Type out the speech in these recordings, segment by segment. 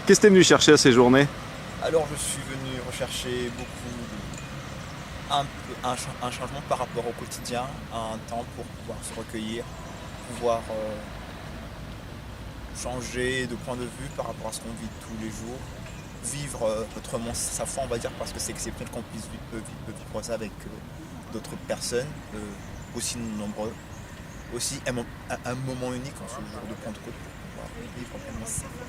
Qu'est-ce que tu es venu chercher à ces journées? Alors je suis venu rechercher un changement par rapport au quotidien, un temps pour pouvoir se recueillir, pouvoir changer de point de vue par rapport à ce qu'on vit tous les jours, vivre autrement sa foi, on va dire, parce que c'est exceptionnel qu'on puisse vivre ça avec d'autres personnes, aussi nombreux, aussi un moment unique en ce jour de Pentecôte pour pouvoir vivre pleinement sa foi.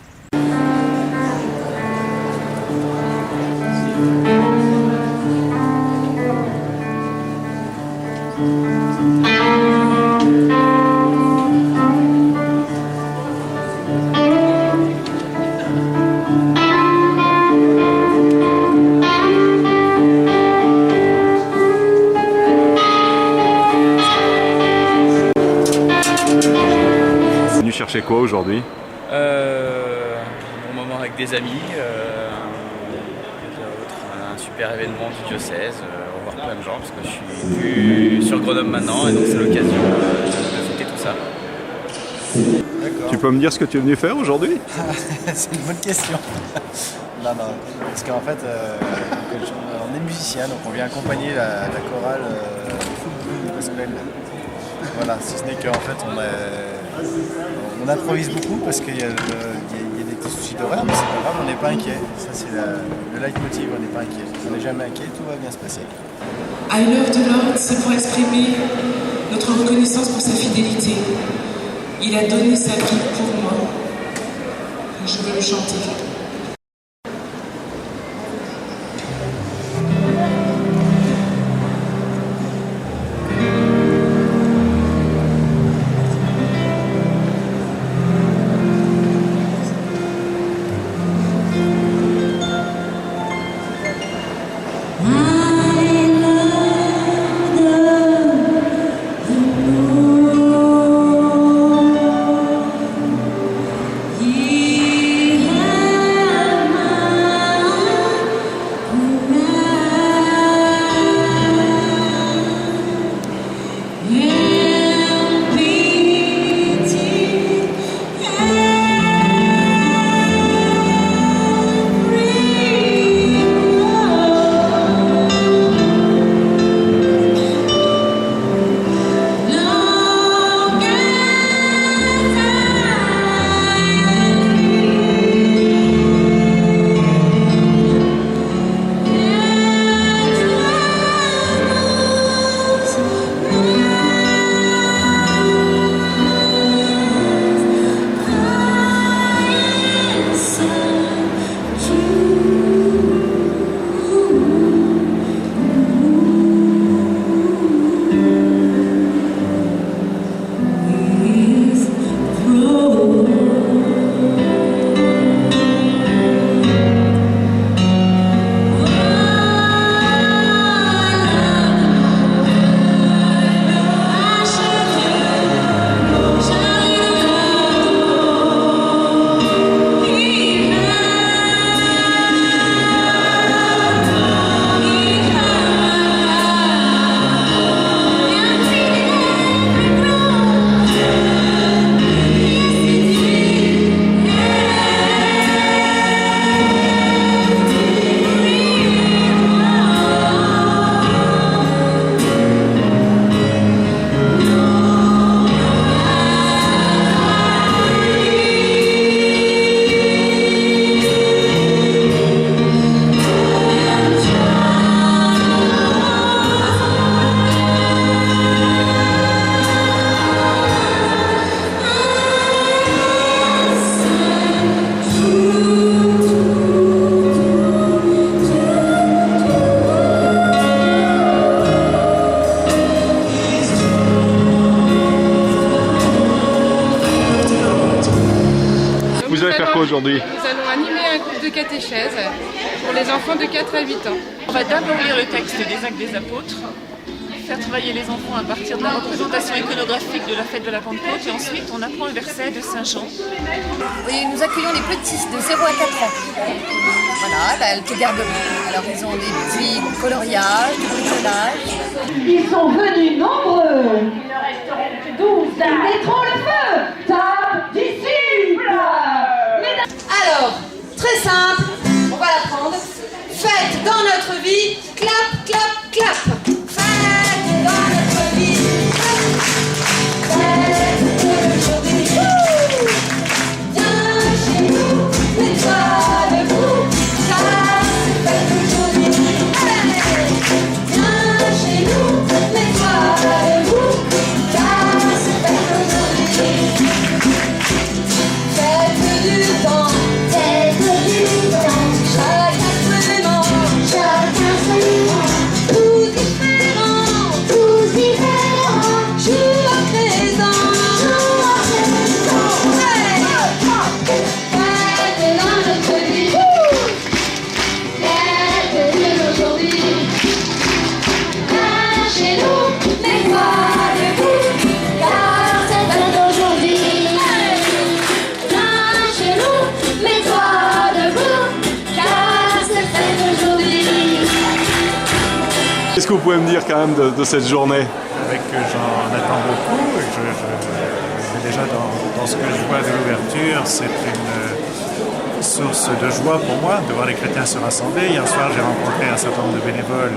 Venu chercher quoi aujourd'hui? Bon moment avec des amis, un super événement du diocèse, revoir plein de gens parce que je suis plus sur Grenoble maintenant et donc c'est l'occasion de fêter tout ça. Tu peux me dire ce que tu es venu faire aujourd'hui? C'est une bonne question. Non, parce qu'en fait, on est musicien, donc on vient accompagner la chorale Full Gospel. Voilà, si ce n'est qu'en fait, on improvise beaucoup parce qu'il y a des petits soucis d'horaire, mais c'est pas grave, on n'est pas inquiet. Ça, c'est le leitmotiv, on n'est pas inquiet. On n'est jamais inquiet, tout va bien se passer. I love the Lord, c'est pour exprimer notre reconnaissance pour sa fidélité. Il a donné sa vie pour moi. Je veux le chanter. Vous allez faire quoi aujourd'hui? Nous allons animer un groupe de catéchèse pour les enfants de 4 à 8 ans. On va d'abord lire le texte des Actes des Apôtres, faire travailler les enfants à partir de la représentation iconographique de la fête de la Pentecôte et ensuite on apprend le verset de Saint Jean. Et nous accueillons les petits de 0 à 4 ans. Voilà, la halte garderie. Alors ils ont des petits coloriages, du bricolage. Ils sont venus nombreux. Il ne resteront que 12. Ils mettront le feu. Tape, disciples. Alors, très Qu'est-ce que vous pouvez me dire quand même de cette journée? J'en attends beaucoup. Et déjà dans ce que je vois de l'ouverture, c'est une source de joie pour moi de voir les chrétiens se rassembler. Hier soir, j'ai rencontré un certain nombre de bénévoles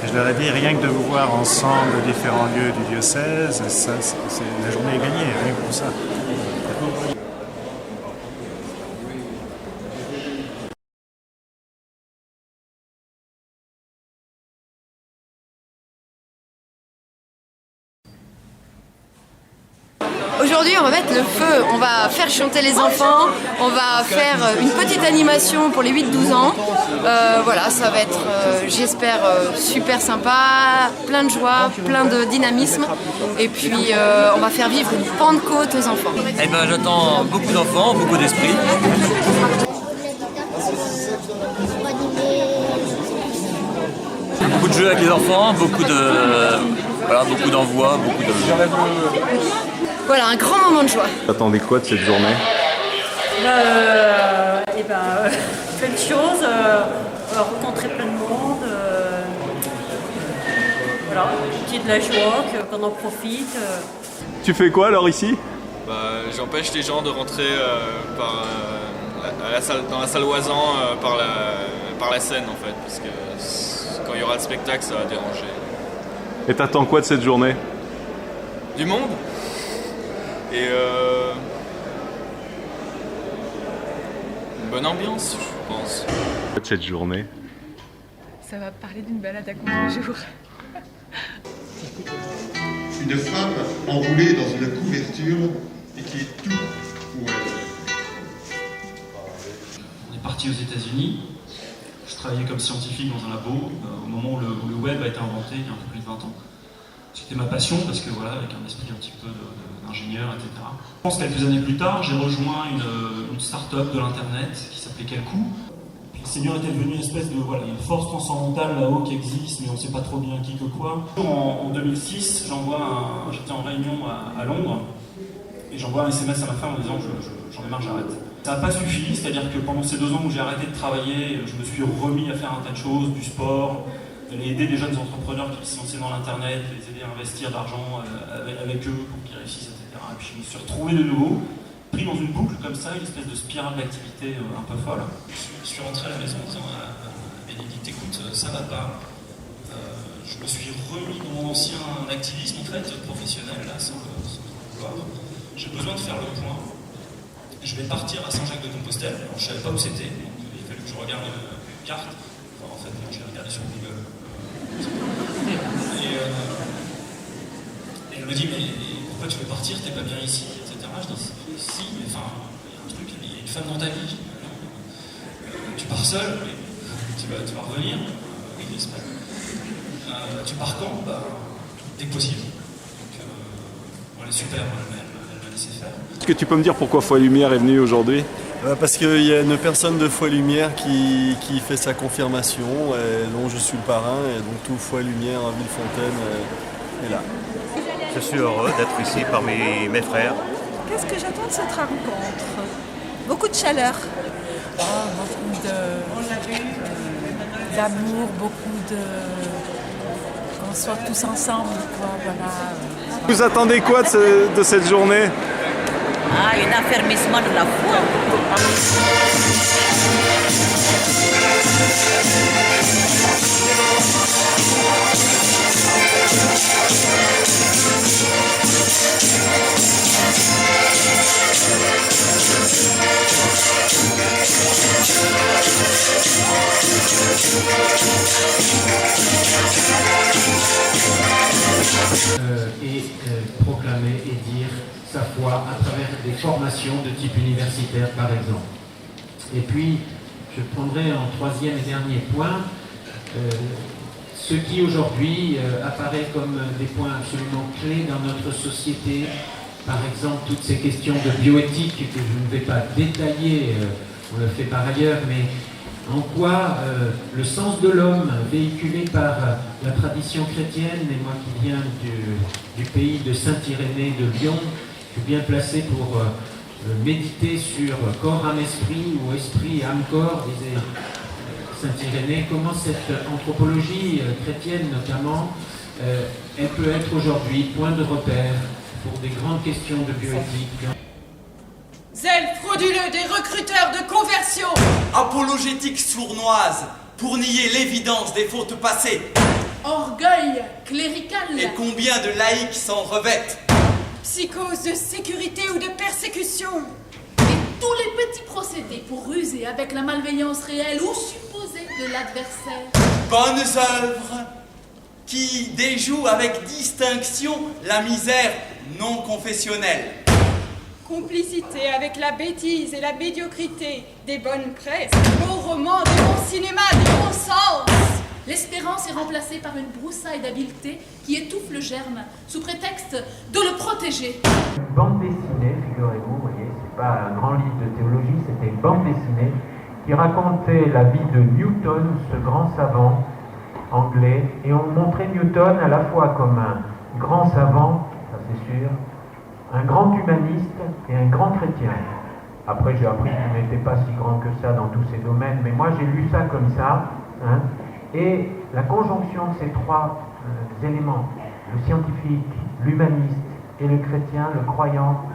et je leur ai dit rien que de vous voir ensemble aux différents lieux du diocèse, la journée est gagnée, rien que pour ça. Aujourd'hui, on va mettre le feu, on va faire chanter les enfants, on va faire une petite animation pour les 8-12 ans. Voilà, ça va être, j'espère, super sympa, plein de joie, plein de dynamisme. Et puis, on va faire vivre une Pentecôte aux enfants. Eh ben, j'attends beaucoup d'enfants, beaucoup d'esprit. Beaucoup de jeux avec les enfants, beaucoup d'envois, beaucoup de... Voilà, un grand moment de joie. Vous attendez quoi de cette journée? Plein de choses, rencontrer plein de monde, voilà, qu'il y ait de la joie, qu'on en profite. Tu fais quoi alors ici? J'empêche les gens de rentrer dans la salle Oisan par la scène en fait, parce que quand il y aura le spectacle, ça va déranger. Et t'attends quoi de cette journée? Du monde et une bonne ambiance, je pense. De cette journée? Ça va parler d'une balade à contre-jour. Une femme enroulée dans une couverture et qui est tout pour elle. On est parti aux États-Unis. Je travaillais comme scientifique dans un labo au moment où le web a été inventé, il y a un peu plus de 20 ans. C'était ma passion parce que voilà, avec un esprit un petit peu d'ingénieur, etc. Je pense quelques années plus tard, j'ai rejoint une start-up de l'internet qui s'appelait Quelcoup. Puis le Seigneur était devenu une espèce de une force transcendantale là-haut qui existe, mais on ne sait pas trop bien qui que quoi. En 2006, j'étais en réunion à Londres et j'envoie un SMS à ma femme en disant j'en ai marre, j'arrête. Ça n'a pas suffi, c'est-à-dire que pendant ces 2 ans où j'ai arrêté de travailler, je me suis remis à faire un tas de choses, du sport, aider des jeunes entrepreneurs qui se lançaient dans l'internet, les aider à investir de l'argent avec eux pour qu'ils réussissent, etc. Et puis je me suis retrouvé de nouveau, pris dans une boucle comme ça, une espèce de spirale d'activité un peu folle. Je suis rentré à la maison en disant à Bénédicte, écoute, ça va pas. Je me suis remis dans mon ancien activisme en fait, professionnel, là, sans le vouloir. J'ai besoin de faire le point. Je vais partir à Saint-Jacques-de-Compostelle. Alors, je ne savais pas où c'était, donc il a fallu que je regarde une carte. Enfin, en fait, j'ai regardé sur Google. Et elle me dit, mais pourquoi tu veux partir? T'es pas bien ici, etc. Je dis, si, mais enfin, il y a un truc, il y a une femme dans ta vie. Tu pars seul, tu vas revenir. Oui, j'espère. Tu pars quand? Dès que possible. Donc, elle est super, elle m'a laissé faire. Est-ce que tu peux me dire pourquoi Foi et Lumière est venu aujourd'hui? Parce qu'il y a une personne de Foi et Lumière qui fait sa confirmation, et dont je suis le parrain, et donc tout Foi et Lumière à Villefontaine est là. Je suis heureux d'être ici parmi mes frères. Qu'est-ce que j'attends de cette rencontre? Beaucoup de chaleur. Beaucoup d'amour, beaucoup de... qu'on soit tous ensemble, quoi, voilà. Vous attendez quoi de cette journée? Un affermissement de la foi. Proclamer et dire sa foi à travers des formations de type universitaire par exemple. Et puis, je prendrai en 3e et dernier point ce qui aujourd'hui apparaît comme des points absolument clés dans notre société. Par exemple, toutes ces questions de bioéthique que je ne vais pas détailler, on le fait par ailleurs, mais en quoi le sens de l'homme véhiculé par la tradition chrétienne, et moi qui viens du pays de Saint-Irénée de Lyon, je suis bien placé pour méditer sur corps, âme, esprit, ou esprit, âme, corps, disait Saint-Irénée, comment cette anthropologie chrétienne notamment, elle peut être aujourd'hui point de repère pour des grandes questions de bioéthique. Zèle frauduleux des recruteurs de conversion. Apologétique sournoise pour nier l'évidence des fautes passées. Orgueil clérical. Et combien de laïcs s'en revêtent. Psychose de sécurité ou de persécution. Et tous les petits procédés pour ruser avec la malveillance réelle ou supposée de l'adversaire. Bonnes œuvres qui déjouent avec distinction la misère non confessionnelle. Complicité avec la bêtise et la médiocrité des bonnes presses, des bons romans, des bons cinémas, des bons sens. L'espérance est remplacée par une broussaille d'habileté qui étouffe le germe, sous prétexte de le protéger. Une bande dessinée, figurez-vous, vous voyez, c'est pas un grand livre de théologie, c'était une bande dessinée qui racontait la vie de Newton, ce grand savant anglais, et on montrait Newton à la fois comme un grand savant, ça c'est sûr, un grand humaniste et un grand chrétien. Après, j'ai appris qu'il n'était pas si grand que ça dans tous ces domaines, mais moi j'ai lu ça comme ça, hein, et la conjonction de ces trois éléments, le scientifique, l'humaniste et le chrétien, le croyant,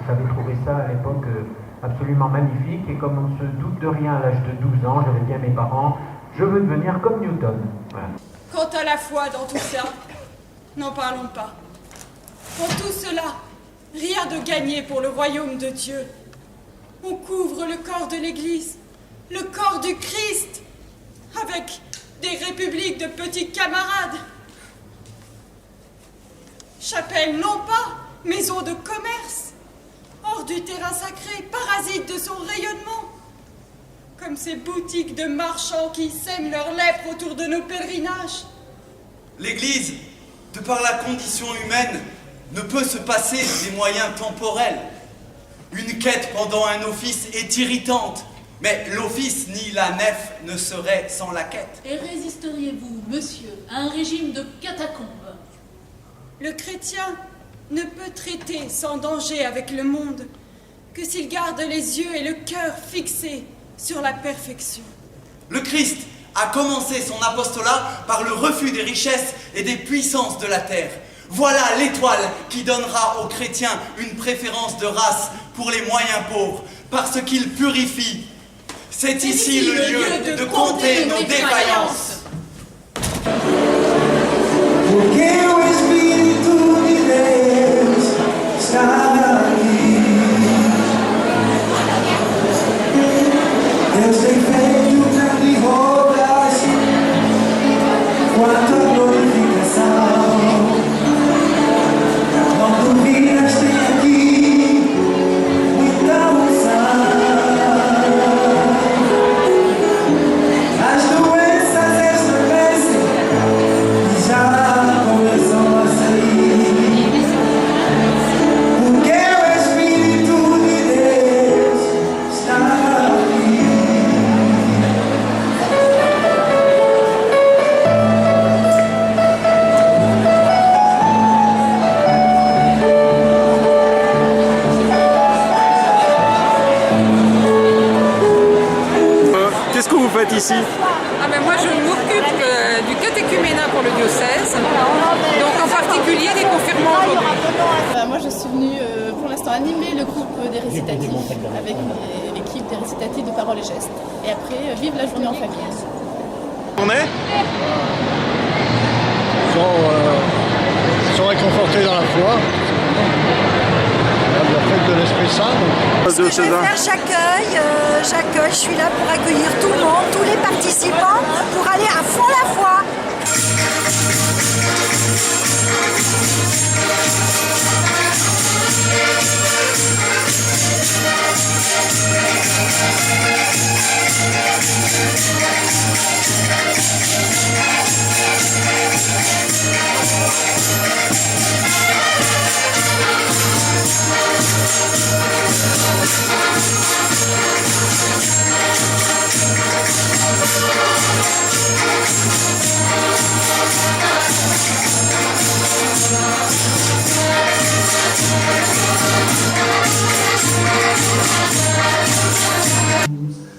j'avais trouvé ça à l'époque absolument magnifique, et comme on ne se doute de rien à l'âge de 12 ans, j'avais dit à mes parents, je veux devenir comme Newton. Voilà. Quant à la foi dans tout ça, n'en parlons pas. Pour tout cela, rien de gagné pour le royaume de Dieu. On couvre le corps de l'Église, le corps du Christ, avec des républiques de petits camarades. Chapelle non pas, maison de commerce, hors du terrain sacré, parasite de son rayonnement. Comme ces boutiques de marchands qui sèment leur lèpre autour de nos pèlerinages. L'Église, de par la condition humaine, ne peut se passer des moyens temporels. Une quête pendant un office est irritante, mais l'office ni la nef ne seraient sans la quête. Et résisteriez-vous, monsieur, à un régime de catacombes? Le chrétien ne peut traiter sans danger avec le monde que s'il garde les yeux et le cœur fixés sur la perfection. Le Christ a commencé son apostolat par le refus des richesses et des puissances de la terre. Voilà l'étoile qui donnera aux chrétiens une préférence de race pour les moyens pauvres, parce qu'il purifie. C'est ici le lieu de compter nos défaillances. Ici? Ah ben moi je m'occupe du catéchuménat pour le diocèse, donc en particulier des confirmants aujourd'hui. Moi je suis venue pour l'instant animer le groupe des récitatifs avec l'équipe des récitatifs de Paroles et Gestes, et après vivre la journée en famille. On est Ils sont réconfortés dans la foi. La fête de l'Esprit Saint. Ce que je vais faire, j'accueille, je suis là pour accueillir tout le monde, tous les participants, pour aller à fond la foi.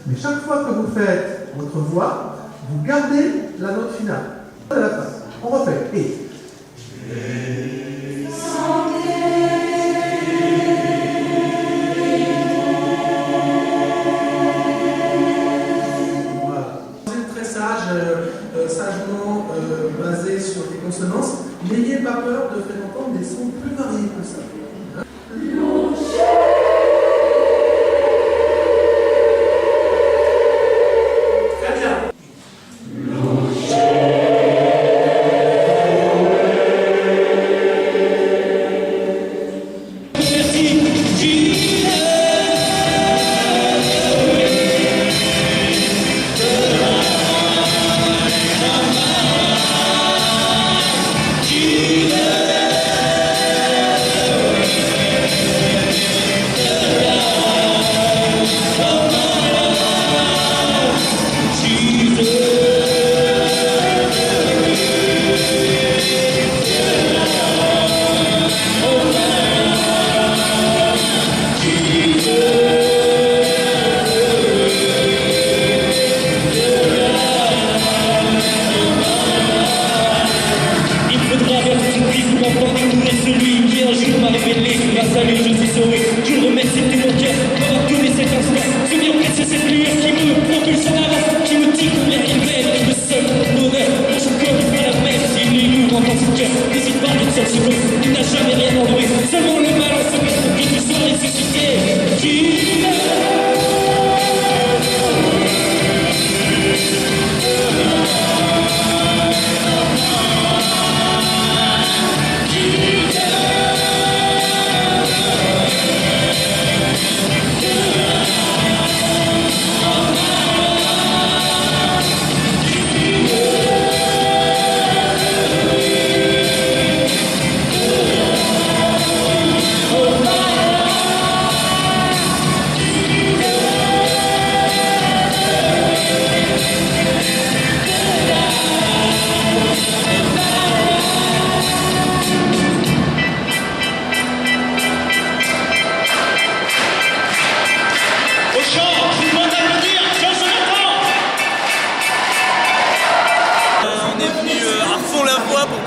Mais chaque fois que vous faites votre voix, vous gardez la note finale. À la fin. On refait. Et. Très sage, sagement basé sur les consonances. N'ayez pas peur de faire entendre des sons plus variés que ça. Très bien.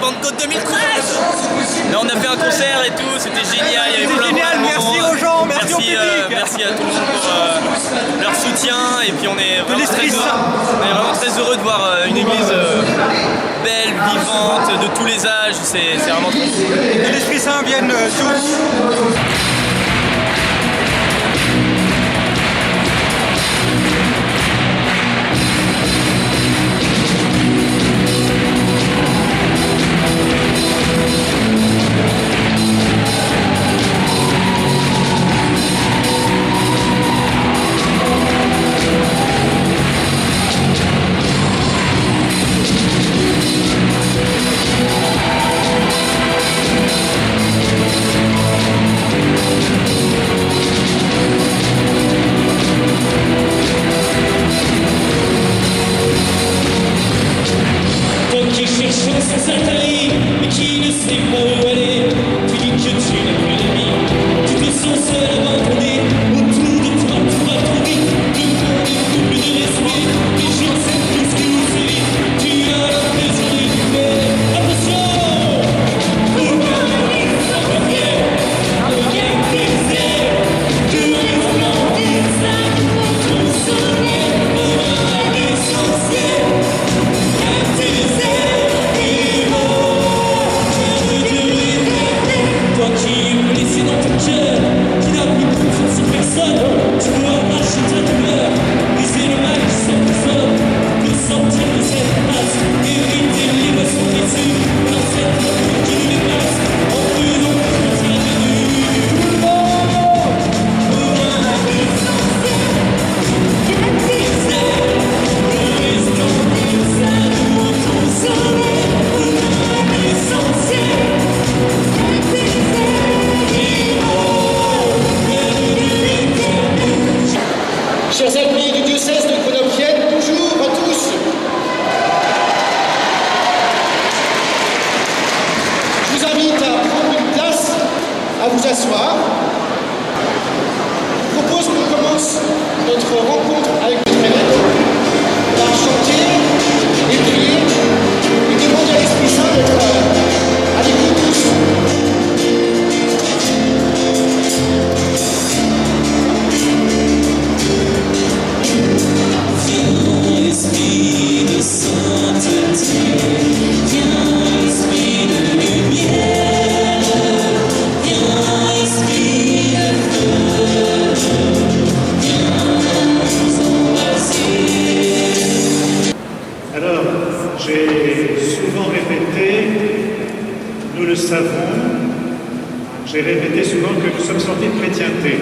Pentecôte 2013. Là, on a fait un concert et tout, c'était génial. Il y avait plein de merci aux gens, merci au public. Merci à tout le monde pour leur soutien. Et puis on est vraiment très heureux de voir une église belle, vivante, de tous les âges. C'est vraiment trop cool. Que l'Esprit Saint vienne tous. Chers amis du diocèse de Grenoble-Vienne, bonjour à tous. Je vous invite à prendre une place, à vous asseoir. Je propose qu'on commence notre rencontre avec notre élève le savons, j'ai répété souvent que nous sommes sortis de chrétienté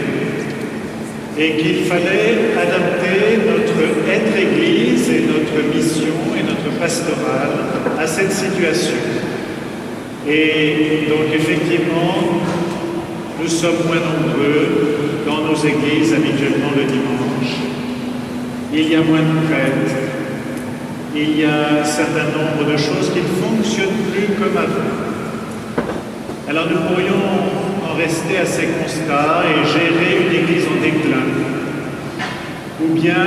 et qu'il fallait adapter notre être Église et notre mission et notre pastorale à cette situation. Et donc effectivement, nous sommes moins nombreux dans nos églises habituellement le dimanche. Il y a moins de prêtres. Il y a un certain nombre de choses qui ne fonctionnent plus comme avant. Alors nous pourrions en rester à ces constats et gérer une église en déclin. Ou bien,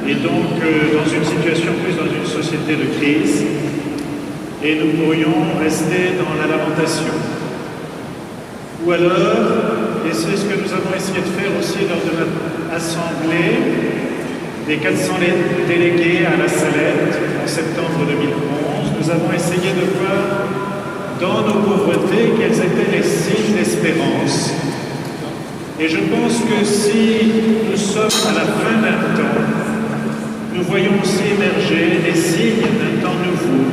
et donc dans une situation plus dans une société de crise, et nous pourrions rester dans la lamentation. Ou alors, et c'est ce que nous avons essayé de faire aussi lors de notre assemblée, des 400 délégués à la Salette en septembre 2011, nous avons essayé de voir dans nos pauvretés quels étaient les signes d'espérance. Et je pense que si nous sommes à la fin d'un temps, nous voyons aussi émerger des signes d'un temps nouveau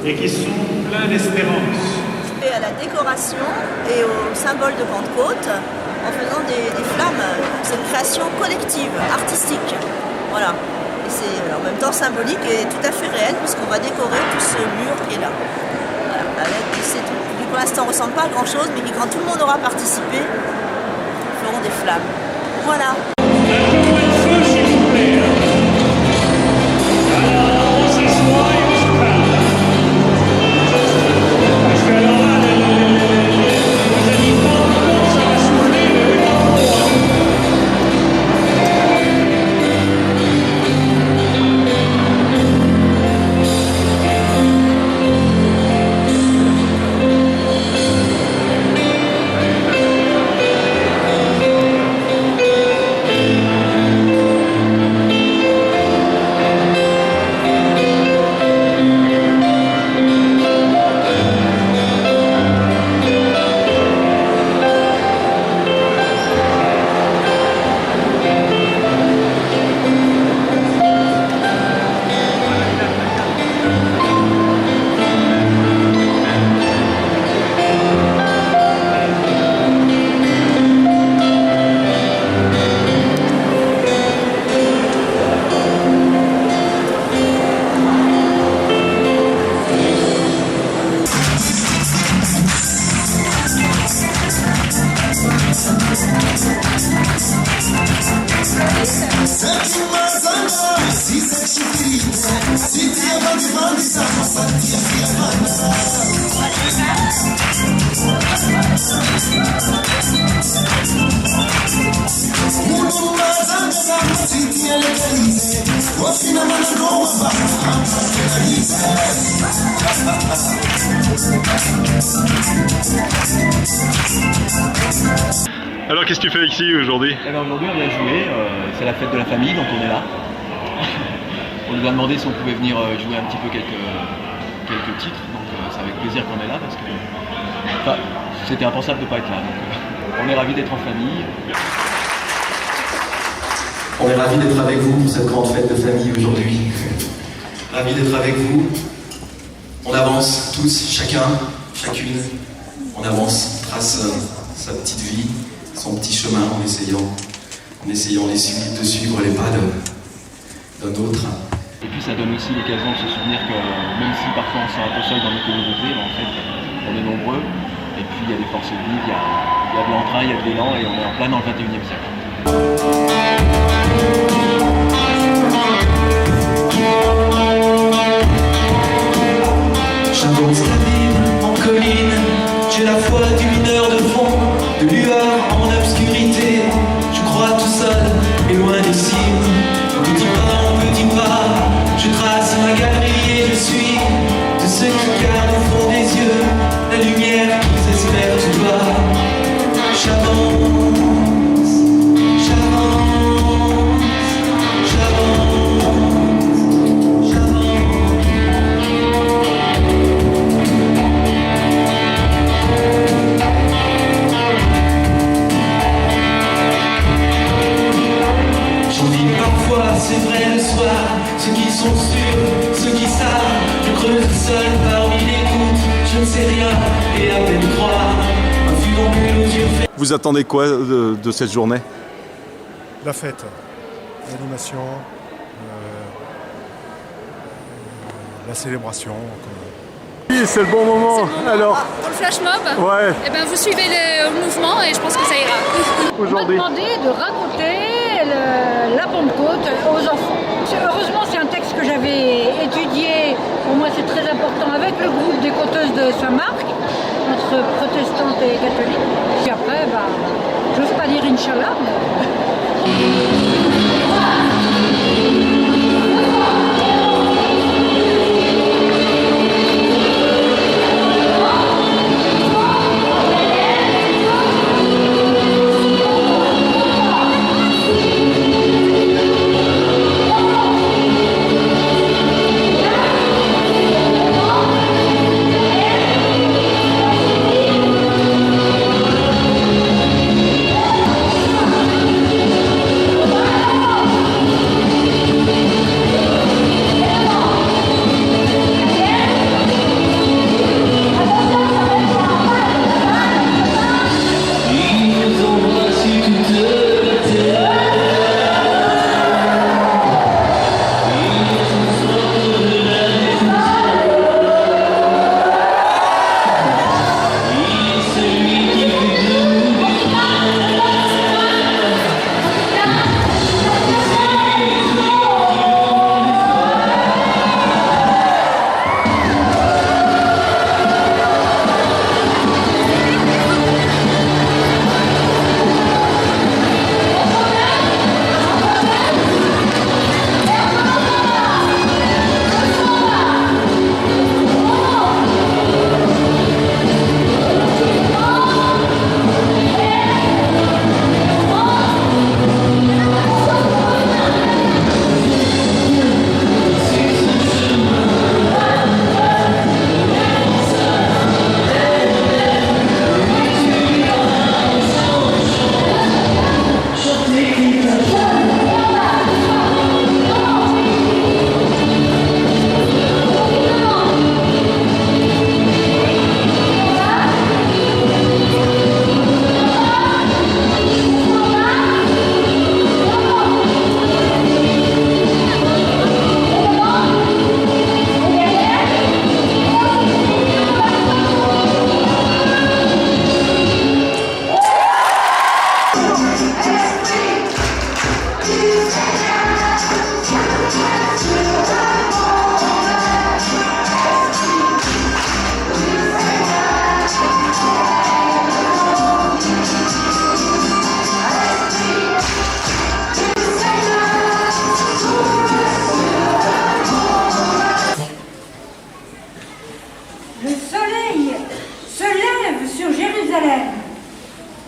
et qui sont pleins d'espérance. À la décoration et au symbole de Pentecôte en faisant des flammes. C'est une création collective, artistique. Voilà. Et c'est en même temps symbolique et tout à fait réel puisqu'on va décorer tout ce mur qui est là. Voilà. Avec, qui pour l'instant ne ressemble pas à grand chose mais qui quand tout le monde aura participé feront des flammes. Voilà. Alors qu'est-ce que tu fais ici aujourd'hui? Aujourd'hui on vient jouer, c'est la fête de la famille donc on est là. On nous a demandé si on pouvait venir jouer un petit peu quelques titres, donc c'est avec plaisir qu'on est là parce que c'était impensable de ne pas être là. Donc, on est ravis d'être en famille. On est ravis d'être avec vous pour cette grande fête de famille aujourd'hui. Ravis d'être avec vous. On avance tous, chacun, chacune. On avance, trace sa petite vie, son petit chemin en essayant de suivre les pas d'un autre. Et puis ça donne aussi l'occasion de se souvenir que même si parfois on se sent un peu seul dans nos communautés, en fait on est nombreux. Et puis il y a des forces vives, il y a de l'entrain, il y a de l'élan et on est en plein dans le 21e siècle. J'avance l'abîme en colline, j'ai la foi du mineur de fond, de lueur en obscurité. Je crois tout seul et loin des cimes, petit pas en petit pas, je trace ma galerie et je suis de ceux qui gardent au fond des yeux la lumière qu'ils espèrent tout bas. J'avance, j'avance, j'avance. J'en vis ne sais rien et à peine croire. Un funambule aux yeux fermés. Vous attendez quoi de cette journée? La fête, l'animation, la célébration. Oui, c'est le bon moment. Alors, Pour le flash mob, ouais. eh ben, vous suivez le mouvement et je pense que ça ira. Aujourd'hui. On m'a demandé de raconter la Pentecôte aux enfants. Heureusement, c'est un texte que j'avais étudié, pour moi c'est très important, avec le groupe des conteuses de Saint-Marc, entre protestantes et catholiques. Et après, j'ose pas dire Inch'Allah, mais...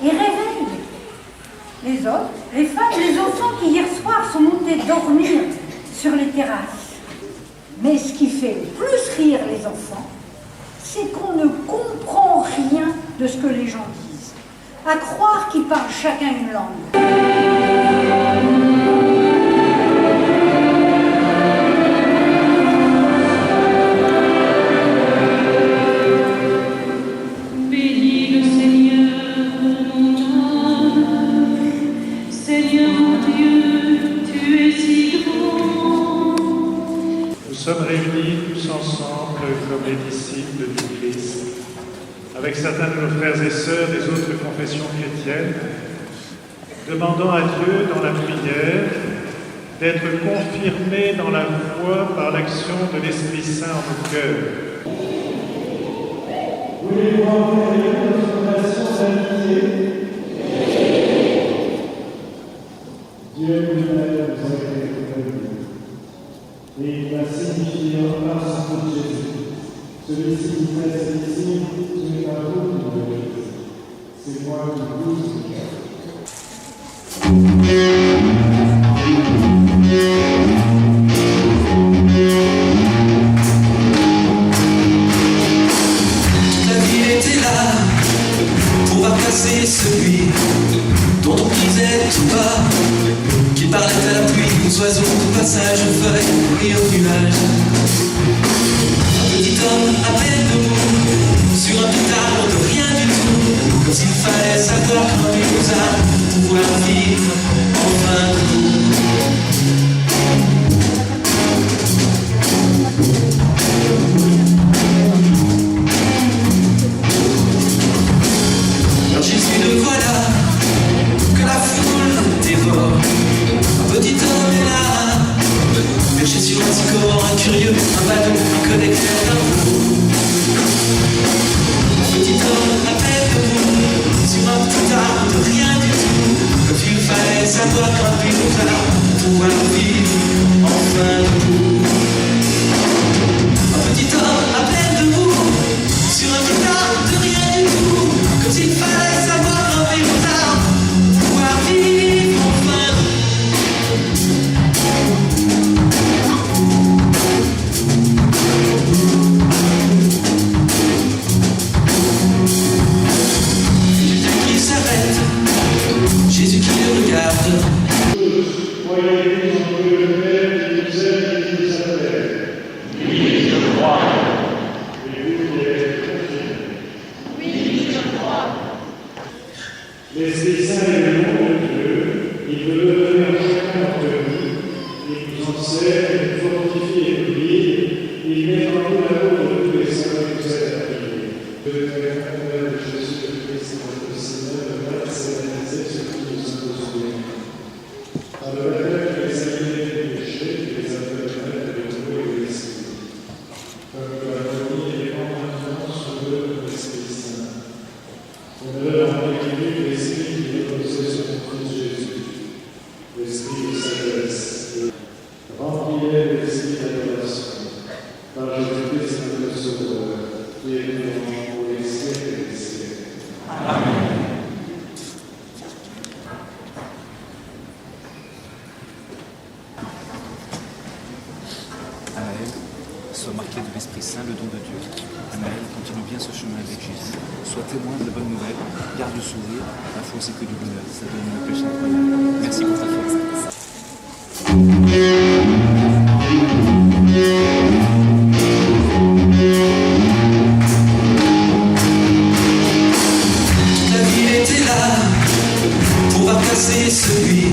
et réveille les autres, les femmes, les enfants qui hier soir sont montés dormir sur les terrasses. Mais ce qui fait le plus rire les enfants, c'est qu'on ne comprend rien de ce que les gens disent, à croire qu'ils parlent chacun une langue. Nous sommes réunis tous ensemble comme les disciples du Christ, avec certains de nos frères et sœurs des autres confessions chrétiennes, demandant à Dieu dans la prière d'être confirmés dans la foi par l'action de l'Esprit Saint en nos cœurs. Voulez-vous envoyer notre nation d'amitié? Dieu lui-même nous a créés. Et il a signifié par son nom Jésus. Celui-ci qui fait celui-ci, tu n'es pas vous qui me l'avez. C'est moi qui vous Toute la ville était là pour voir passer celui dont on disait tout bas qu'il parlait à la pluie, aux oiseaux, au passage aux feuilles et aux nuages. Un petit homme à peine de mots âmes, pouvoir vivre enfin debout. Alors Jésus, le voilà, que la foule dévore. Un petit homme est là, perché sur un petit corps, un curieux, un ballon, un collecteur d'infos. Un petit homme à peine debout, sur un petit arbre de rien du tout. Quand il fallait savoir grimper aux arbres, pouvoir vivre enfin debout. Un petit homme à peine debout, sur un petit arbre de rien du tout. Quand il fallait savoir grimper aux arbres, pouvoir vivre enfin debout. Jésus qui le regarde. Oui, je crois. Oui, je crois. L'Esprit Saint est le nom de Dieu. Il veut donner à chacun d'entre nous. Il nous enseigne, il nous fortifie et nous guide. Il met en nous l'amour de tous les saints et nous aide à vivre. De Père de Jésus de Christ, notre Seigneur, le Père céleste, ce qui nous impose bien. Par le baptême qui les aliénés du péché, qui les appelle de l'eau et de l'Esprit. Comme la famille et les maintenant sur l'œuvre de l'Esprit Saint. On œuvre en équilibre l'Esprit qui est posé sur ton Fils Jésus. L'Esprit du Saint-Esprit. Remplis-les de l'Esprit d'adoration. Par Jésus-Christ, notre Sauveur, qui est vivant pour les siècles des siècles. Amen. Anaël, sois marqué de l'Esprit Saint, le don de Dieu. Anaël, continue bien ce chemin avec Jésus. Sois témoin de la bonne nouvelle, garde le sourire, la foi c'est que du bonheur, ça donne une pêche incroyable. Merci pour ta foi. C'est celui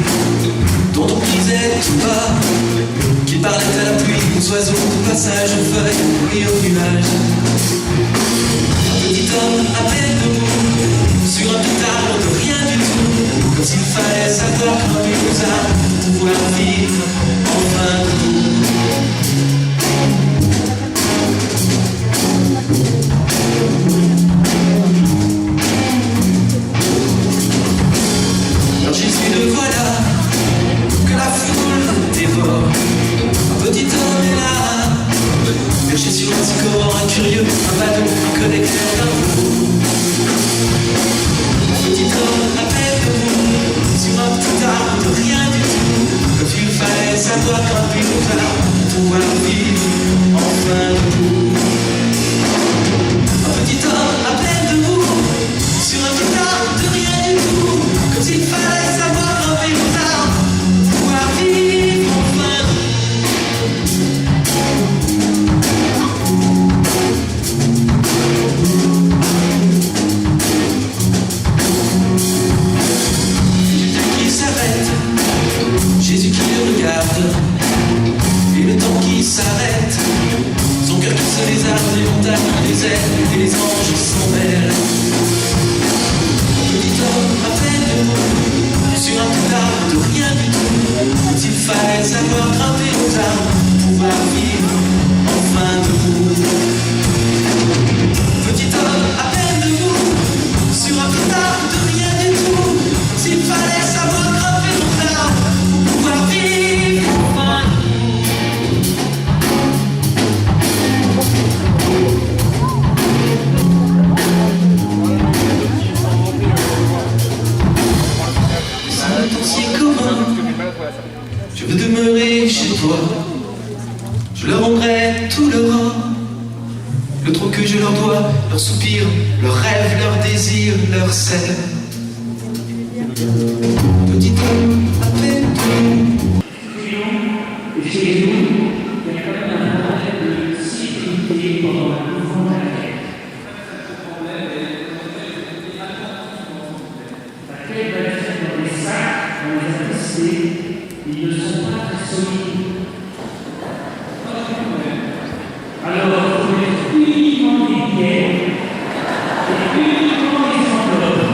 dont on disait tout bas qu'il parlait à la pluie, aux oiseaux, au passage, aux feuilles et aux nuages. Un petit homme à peine debout sur un petit arbre de rien du tout, comme s'il fallait savoir grimper aux arbres pour pouvoir vivre enfin debout. Alors Jésus le voilà, que la foule dévore. Un petit homme est là, perché sur un petit corps, un curieux, un ballon, un collecteur d'infos. Un petit homme à peine debout, sur un petit arbre de rien du tout. Quand il fallait savoir grimper aux arbres pour pouvoir vivre enfin debout. Un petit homme à peine debout, sur un petit arbre de rien du tout. Quand il fallait savoir grimper aux arbres pour pouvoir vivre enfin debout. Jésus qui le regarde, et le temps qui s'arrête, son cœur qui se les arbres, les montagnes, les ailes, et les anges s'en mêlent. Un petit homme à peine debout, sur un petit arbre de rien du tout, quand il fallait savoir grimper aux arbres, pouvoir vivre enfin debout. Petit homme à peine debout, sur un petit arbre de rien du tout, quand il fallait savoir grimper aux arbres, pouvoir vivre enfin je veux demeurer chez toi, je leur rendrai tout leur or, le trop que je leur dois, leurs soupirs, leurs rêves, leurs désirs, leurs sel. Petit homme à peine et chez nous, il y a quand même un problème de sécurité pendant le mouvement de la quête. La quête va être passé, ils ne sont pas très solides. Alors, il faut mettre uniquement des pierres et uniquement des enveloppes.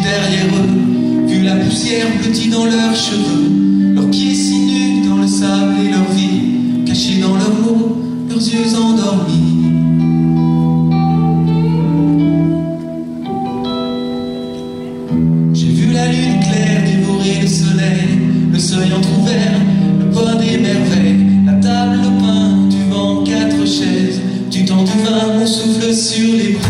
Derrière eux, vu la poussière blottie dans leurs cheveux, leurs pieds si nus dans le sable et leur vie, cachés dans leurs mots, leurs yeux endormis. J'ai vu la lune claire dévorer le soleil entrouvert, le pain des merveilles, la table, le pain, du vent, 4 chaises, du temps du vin, mon souffle sur les bras.